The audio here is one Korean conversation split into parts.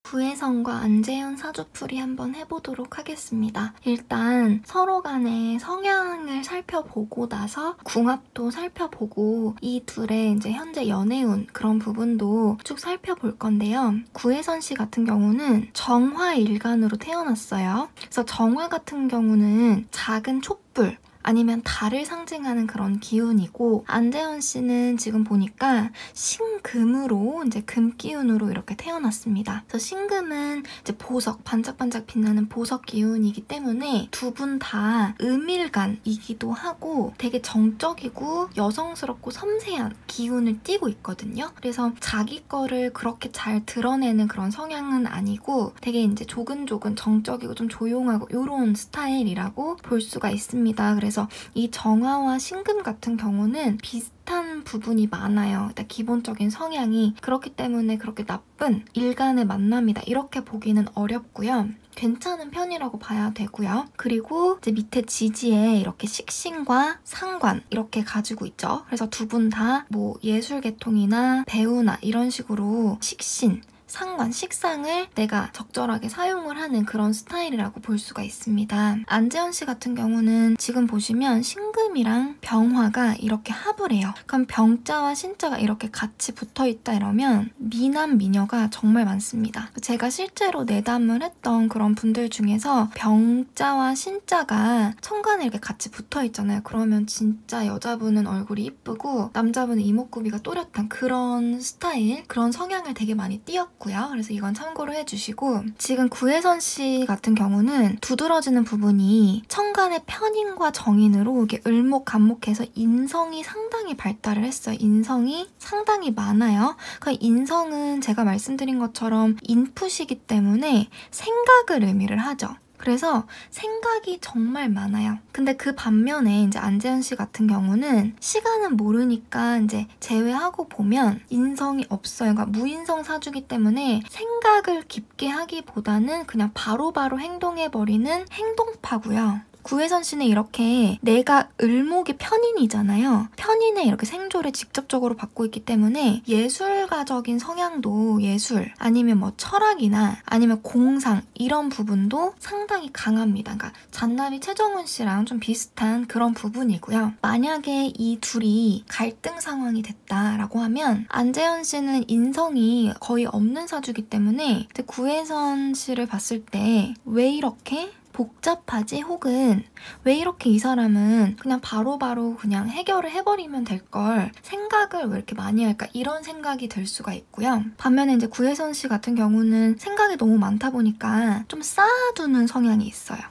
구혜선과 안재현 사주풀이 한번 해보도록 하겠습니다. 일단 서로 간의 성향을 살펴보고 나서 궁합도 살펴보고 이 둘의 이제 현재 연애운 그런 부분도 쭉 살펴볼 건데요. 구혜선 씨 같은 경우는 정화일간으로 태어났어요. 그래서 정화 같은 경우는 작은 촛불 아니면 달을 상징하는 그런 기운이고, 안재현 씨는 지금 보니까 신금으로 이제 금 기운으로 이렇게 태어났습니다. 그래서 신금은 이제 보석, 반짝반짝 빛나는 보석 기운이기 때문에 두 분 다 음일간이기도 하고 되게 정적이고 여성스럽고 섬세한 기운을 띠고 있거든요. 그래서 자기 거를 그렇게 잘 드러내는 그런 성향은 아니고 되게 이제 조근조근 정적이고 좀 조용하고 이런 스타일이라고 볼 수가 있습니다. 그래서 이 정화와 신금 같은 경우는 비슷한 부분이 많아요. 일단 기본적인 성향이. 그렇기 때문에 그렇게 나쁜 일간의 만남이다 이렇게 보기는 어렵고요. 괜찮은 편이라고 봐야 되고요. 그리고 이제 밑에 지지에 이렇게 식신과 상관 이렇게 가지고 있죠. 그래서 두 분 다 뭐 예술 계통이나 배우나 이런 식으로 식신, 상관, 식상을 내가 적절하게 사용을 하는 그런 스타일이라고 볼 수가 있습니다. 안재현 씨 같은 경우는 지금 보시면 신금이랑 병화가 이렇게 합을 해요. 그럼 병자와 신자가 이렇게 같이 붙어있다 이러면 미남, 미녀가 정말 많습니다. 제가 실제로 내담을 했던 그런 분들 중에서 병자와 신자가 천간에 이렇게 같이 붙어있잖아요. 그러면 진짜 여자분은 얼굴이 이쁘고 남자분은 이목구비가 또렷한 그런 스타일, 그런 성향을 되게 많이 띄었고, 그래서 이건 참고로 해주시고, 지금 구혜선 씨 같은 경우는 두드러지는 부분이 천간의 편인과 정인으로 이게 을목간목해서 인성이 상당히 발달을 했어요. 인성이 상당히 많아요. 그 인성은 제가 말씀드린 것처럼 인풋이기 때문에 생각을 의미를 하죠. 그래서 생각이 정말 많아요. 근데 그 반면에 이제 안재현 씨 같은 경우는 시간은 모르니까 이제 제외하고 보면 인성이 없어요. 그러니까 무인성 사주기 때문에 생각을 깊게 하기보다는 그냥 바로바로 행동해버리는 행동파고요. 구혜선 씨는 이렇게 내가 을목이 편인이잖아요. 편인의 이렇게 생조를 직접적으로 받고 있기 때문에 예술가적인 성향도 예술 아니면 뭐 철학이나 아니면 공상 이런 부분도 상당히 강합니다. 그러니까 잔나비 최정훈 씨랑 좀 비슷한 그런 부분이고요. 만약에 이 둘이 갈등 상황이 됐다라고 하면 안재현 씨는 인성이 거의 없는 사주기 때문에 구혜선 씨를 봤을 때 왜 이렇게 복잡하지? 혹은 왜 이렇게 이 사람은 그냥 바로바로 그냥 해결을 해버리면 될 걸 생각을 왜 이렇게 많이 할까? 이런 생각이 들 수가 있고요. 반면에 이제 구혜선 씨 같은 경우는 생각이 너무 많다 보니까 좀 쌓아두는 성향이 있어요.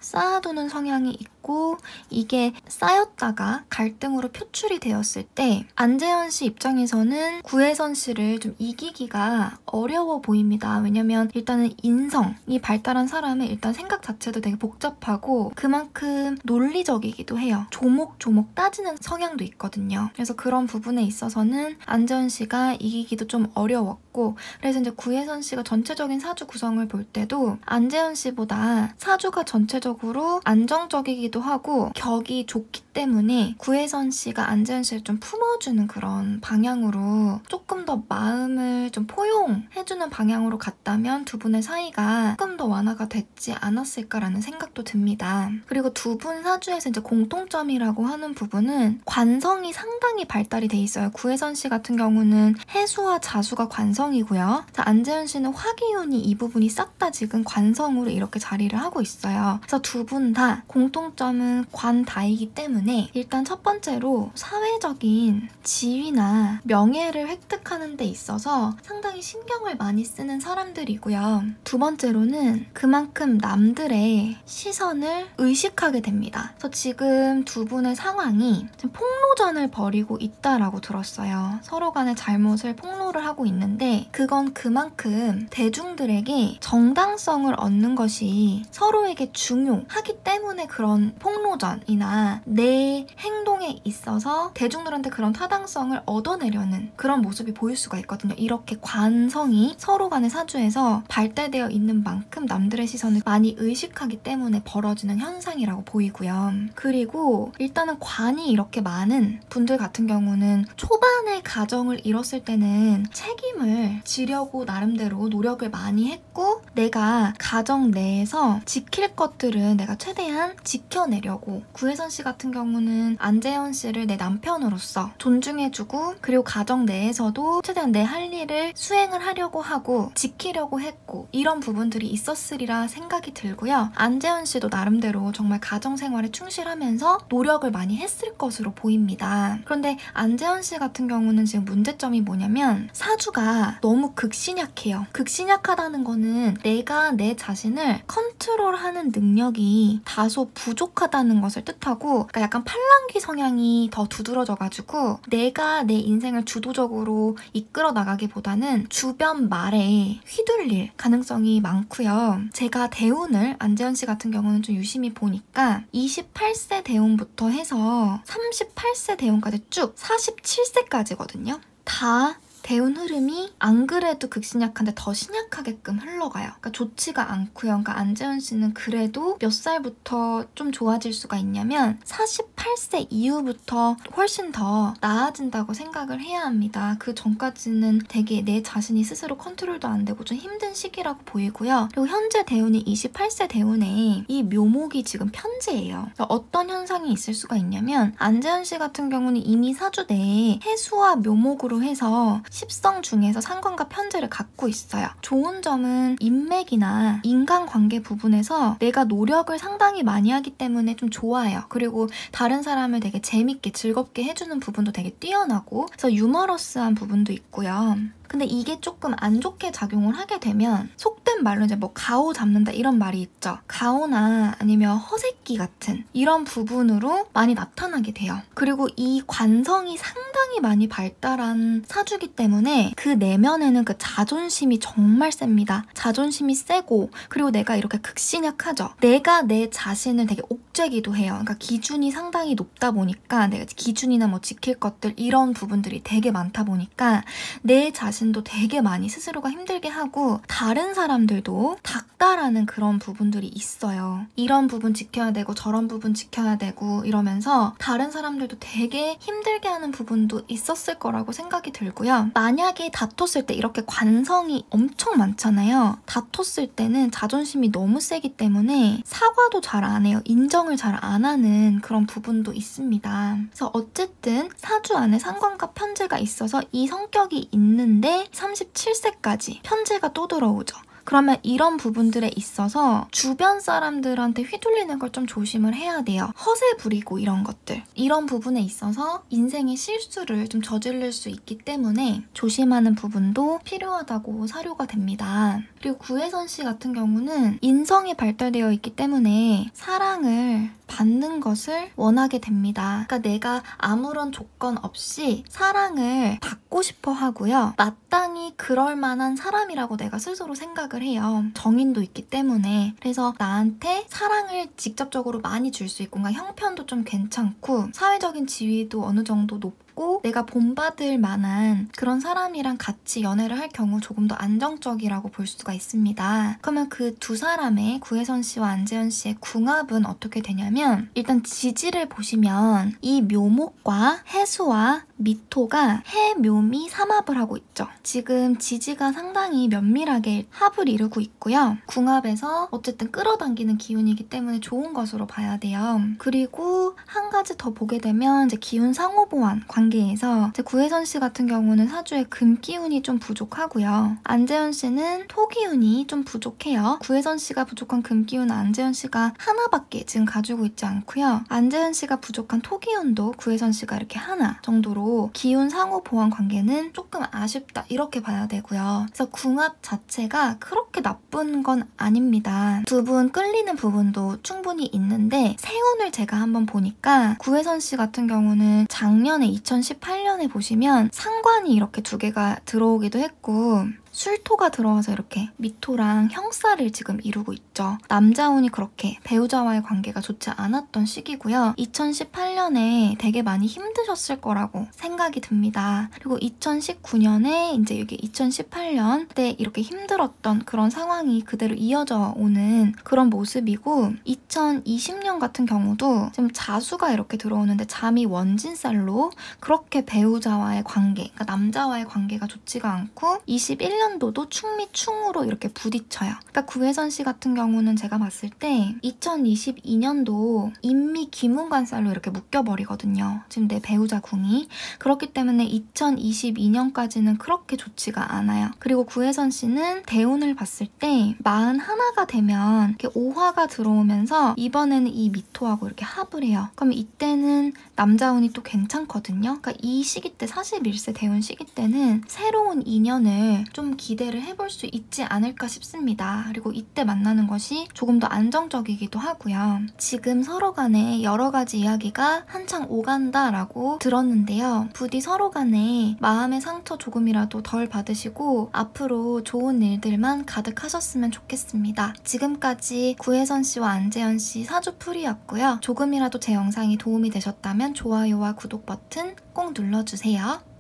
쌓아두는 성향이 있고 이게 쌓였다가 갈등으로 표출이 되었을 때 안재현 씨 입장에서는 구혜선 씨를 좀 이기기가 어려워 보입니다. 왜냐면 일단은 인성이 발달한 사람은 일단 생각 자체도 되게 복잡하고 그만큼 논리적이기도 해요. 조목조목 따지는 성향도 있거든요. 그래서 그런 부분에 있어서는 안재현 씨가 이기기도 좀 어려웠고, 그래서 이제 구혜선 씨가 전체적인 사주 구성을 볼 때도 안재현 씨보다 사주가 전체적으로 안정적이기도 하고 격이 좋기 때문에 구혜선 씨가 안재현 씨를 좀 품어주는 그런 방향으로 조금 더 마음을 좀 포용해주는 방향으로 갔다면 두 분의 사이가 조금 더 완화가 됐지 않았을까라는 생각도 듭니다. 그리고 두 분 사주에서 이제 공통점이라고 하는 부분은 관성이 상당히 발달이 돼 있어요. 구혜선 씨 같은 경우는 해수와 자수가 관성이고요. 안재현 씨는 화기운이 이 부분이 싹 다 지금 관성으로 이렇게 자리를 하고 있어요. 그래서 두 분 다 공통점은 관다이기 때문에 일단 첫 번째로 사회적인 지위나 명예를 획득하는 데 있어서 상당히 신경을 많이 쓰는 사람들이고요. 두 번째로는 그만큼 남들의 시선을 의식하게 됩니다. 그래서 지금 두 분의 상황이 지금 폭로전을 벌이고 있다라고 들었어요. 서로 간의 잘못을 폭로를 하고 있는데 그건 그만큼 대중들에게 정당성을 얻는 것이 서로에게 중요해요. 강요하기 때문에 그런 폭로전이나 내 행동에 있어서 대중들한테 그런 타당성을 얻어내려는 그런 모습이 보일 수가 있거든요. 이렇게 관성이 서로 간의 사주에서 발달되어 있는 만큼 남들의 시선을 많이 의식하기 때문에 벌어지는 현상이라고 보이고요. 그리고 일단은 관이 이렇게 많은 분들 같은 경우는 초반에 가정을 이뤘을 때는 책임을 지려고 나름대로 노력을 많이 했고 내가 가정 내에서 지킬 것들은 내가 최대한 지켜내려고 구혜선 씨 같은 경우는 안재현 씨를 내 남편으로서 존중해주고 그리고 가정 내에서도 최대한 내 할 일을 수행을 하려고 하고 지키려고 했고 이런 부분들이 있었으리라 생각이 들고요. 안재현 씨도 나름대로 정말 가정 생활에 충실하면서 노력을 많이 했을 것으로 보입니다. 그런데 안재현 씨 같은 경우는 지금 문제점이 뭐냐면 사주가 너무 극신약해요. 극신약하다는 거는 내가 내 자신을 컨트롤하는 능력이 다소 부족하다는 것을 뜻하고 그러니까 약간 팔랑귀 성향이 더 두드러져가지고 내가 내 인생을 주도적으로 이끌어 나가기보다는 주변 말에 휘둘릴 가능성이 많고요. 제가 대운을 안재현 씨 같은 경우는 좀 유심히 보니까 28세 대운부터 해서 38세 대운까지 쭉 47세까지거든요. 다 대운 흐름이 안 그래도 극신약한데 더 신약하게끔 흘러가요. 그러니까 좋지가 않고요. 그러니까 안재현 씨는 그래도 몇 살부터 좀 좋아질 수가 있냐면 48세 이후부터 훨씬 더 나아진다고 생각을 해야 합니다. 그 전까지는 되게 내 자신이 스스로 컨트롤도 안 되고 좀 힘든 시기라고 보이고요. 그리고 현재 대운이 28세 대운에 이 묘목이 지금 편제예요. 그러니까 어떤 현상이 있을 수가 있냐면 안재현 씨 같은 경우는 이미 사주 내에 해수와 묘목으로 해서 10성 중에서 상관과 편제를 갖고 있어요. 좋은 점은 인맥이나 인간관계 부분에서 내가 노력을 상당히 많이 하기 때문에 좀 좋아요. 그리고 다른 사람을 되게 재밌게 즐겁게 해주는 부분도 되게 뛰어나고 그래서 유머러스한 부분도 있고요. 근데 이게 조금 안 좋게 작용을 하게 되면 속된 말로 이제 뭐 가오 잡는다 이런 말이 있죠. 가오나 아니면 허세끼 같은 이런 부분으로 많이 나타나게 돼요. 그리고 이 관성이 상당히 많이 발달한 사주기 때문에 그 내면에는 그 자존심이 정말 셉니다. 자존심이 세고 그리고 내가 이렇게 극신약하죠. 내가 내 자신을 되게 옥죄기도 해요. 그러니까 기준이 상당히 높다 보니까 내가 기준이나 뭐 지킬 것들 이런 부분들이 되게 많다 보니까 내 자신도 되게 많이 스스로가 힘들게 하고 다른 사람들도 닥달하는 그런 부분들이 있어요. 이런 부분 지켜야 되고 저런 부분 지켜야 되고 이러면서 다른 사람들도 되게 힘들게 하는 부분도 있었을 거라고 생각이 들고요. 만약에 다퉜을 때 이렇게 관성이 엄청 많잖아요. 다퉜을 때는 자존심이 너무 세기 때문에 사과도 잘 안 해요. 인정을 잘 안 하는 그런 부분도 있습니다. 그래서 어쨌든 사주 안에 상관과 편제가 있어서 이 성격이 있는데 37세까지 편제가 또 들어오죠. 그러면 이런 부분들에 있어서 주변 사람들한테 휘둘리는 걸 좀 조심을 해야 돼요. 허세 부리고 이런 것들. 이런 부분에 있어서 인생의 실수를 좀 저지를 수 있기 때문에 조심하는 부분도 필요하다고 사료가 됩니다. 그리고 구혜선 씨 같은 경우는 인성이 발달되어 있기 때문에 사랑을 받는 것을 원하게 됩니다. 그러니까 내가 아무런 조건 없이 사랑을 받고 싶어 하고요. 마땅히 그럴 만한 사람이라고 내가 스스로 생각을 해요. 정인도 있기 때문에. 그래서 나한테 사랑을 직접적으로 많이 줄 수 있고 그러니까 형편도 좀 괜찮고 사회적인 지위도 어느 정도 높고 내가 본받을 만한 그런 사람이랑 같이 연애를 할 경우 조금 더 안정적이라고 볼 수가 있습니다. 그러면 그 두 사람의 구혜선 씨와 안재현 씨의 궁합은 어떻게 되냐면 일단 지지를 보시면 이 묘목과 해수와 미토가 해묘미 삼합을 하고 있죠. 지금 지지가 상당히 면밀하게 합을 이루고 있고요. 궁합에서 어쨌든 끌어당기는 기운이기 때문에 좋은 것으로 봐야 돼요. 그리고 한 가지 더 보게 되면 이제 기운 상호보완 관계에서 이제 구혜선 씨 같은 경우는 사주에 금 기운이 좀 부족하고요. 안재현 씨는 토 기운이 좀 부족해요. 구혜선 씨가 부족한 금 기운은 안재현 씨가 하나밖에 지금 가지고 있지 않고요. 안재현 씨가 부족한 토 기운도 구혜선 씨가 이렇게 하나 정도로 기운 상호 보완 관계는 조금 아쉽다 이렇게 봐야 되고요. 그래서 궁합 자체가 그렇게 나쁜 건 아닙니다. 두 분 끌리는 부분도 충분히 있는데 세운을 제가 한번 보니까 구혜선 씨 같은 경우는 작년에 2018년에 보시면 상관이 이렇게 두 개가 들어오기도 했고 술토가 들어와서 이렇게 미토랑 형사를 지금 이루고 있죠. 남자운이 그렇게 배우자와의 관계가 좋지 않았던 시기고요. 2018년에 되게 많이 힘드셨을 거라고 생각이 듭니다. 그리고 2019년에 이제 여기 2018년 때 이렇게 힘들었던 그런 상황이 그대로 이어져 오는 그런 모습이고 2020년 같은 경우도 지금 자수가 이렇게 들어오는데 잠이 원진살로 그렇게 배우자와의 관계, 그러니까 남자와의 관계가 좋지가 않고 21년도도 충미충으로 이렇게 부딪혀요. 그러니까 구혜선 씨 같은 경우는 제가 봤을 때 2022년도 인미 기문관살로 이렇게 묶여버리거든요. 지금 내 배우자 궁이. 그렇기 때문에 2022년까지는 그렇게 좋지가 않아요. 그리고 구혜선 씨는 대운을 봤을 때 41가 되면 이렇게 오화가 들어오면서 이번에는 이 미토하고 이렇게 합을 해요. 그럼 이때는 남자운이 또 괜찮거든요. 그러니까 이 시기 때 41세 대운 시기 때는 새로운 인연을 좀 기대를 해볼 수 있지 않을까 싶습니다. 그리고 이때 만나는 것이 조금 더 안정적이기도 하고요. 지금 서로 간에 여러 가지 이야기가 한창 오간다라고 들었는데요. 부디 서로 간에 마음의 상처 조금이라도 덜 받으시고 앞으로 좋은 일들만 가득하셨으면 좋겠습니다. 지금까지 구혜선 씨와 안재현 씨 사주풀이였고요. 조금이라도 제 영상이 도움이 되셨다면 좋아요와 구독 버튼 꼭 눌러주세요.